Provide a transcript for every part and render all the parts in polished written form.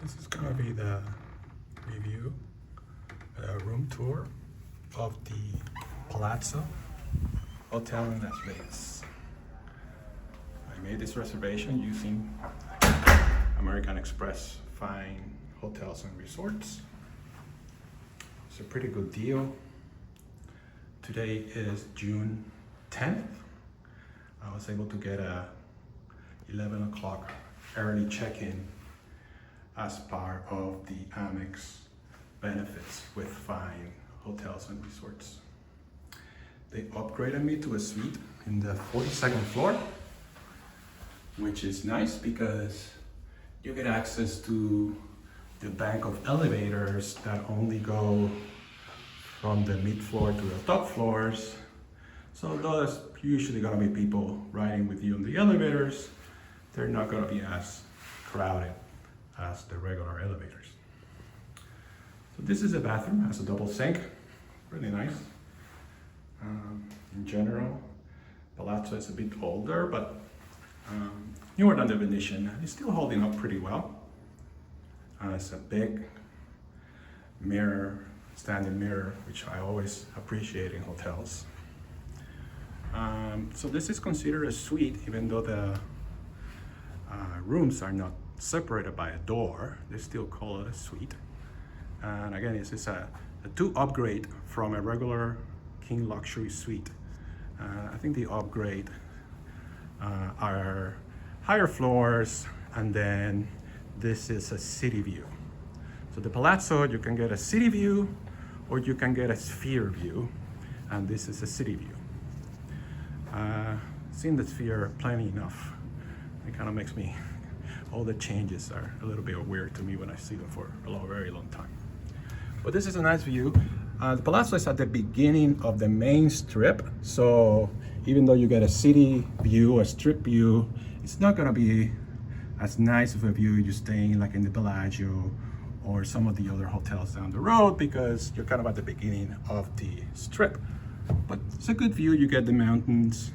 This is gonna be the review, room tour of the Palazzo Hotel in Las Vegas. I made this reservation using American Express Fine Hotels and Resorts. It's a pretty good deal. Today is June 10th. I was able to get a 11 o'clock early check-in as part of the Amex benefits with Fine Hotels and Resorts. They upgraded me to a suite in the 42nd floor, which is nice because you get access to the bank of elevators that only go from the mid-floor to the top floors. So there's usually gonna be people riding with you in the elevators. They're not gonna be as crowded as the regular elevators. So this is a bathroom, has a double sink, really nice. In general, Palazzo is a bit older, but newer than the Venetian. It's still holding up pretty well. It's a big mirror, standing mirror, which I always appreciate in hotels. So this is considered a suite, even though the rooms are not separated by a door. They still call it a suite. And again, this is a 2 upgrade from a regular king luxury suite. I think the upgrade are higher floors, and then this is a city view. So the Palazzo, you can get a city view or you can get a sphere view, and this is a city view. Seen the sphere plenty enough. It kind of makes me, all the changes are a little bit weird to me when I see them for a very long time. But this is a nice view. The Palazzo is at the beginning of the main strip, so even though you get a city view, a strip view, it's not gonna be as nice of a view you're staying like in the Palazzo or some of the other hotels down the road, because you're kind of at the beginning of the strip. But it's a good view. You get the mountains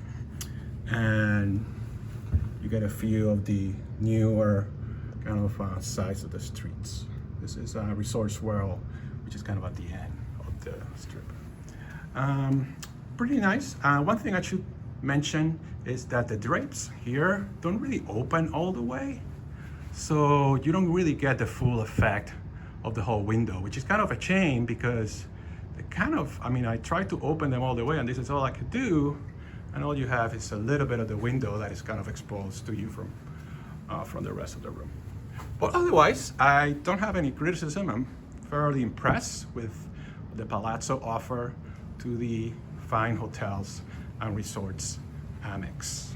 and you get a feel of the newer kind of size of the streets. This is Resorts World, which is kind of at the end of the strip. Pretty nice. One thing I should mention is that the drapes here don't really open all the way. So you don't really get the full effect of the whole window, which is kind of a shame because they kind of, I tried to open them all the way and this is all I could do. And all you have is a little bit of the window that is kind of exposed to you from the rest of the room. But otherwise, I don't have any criticism. I'm fairly impressed with the Palazzo offer to the Fine Hotels and Resorts Amex.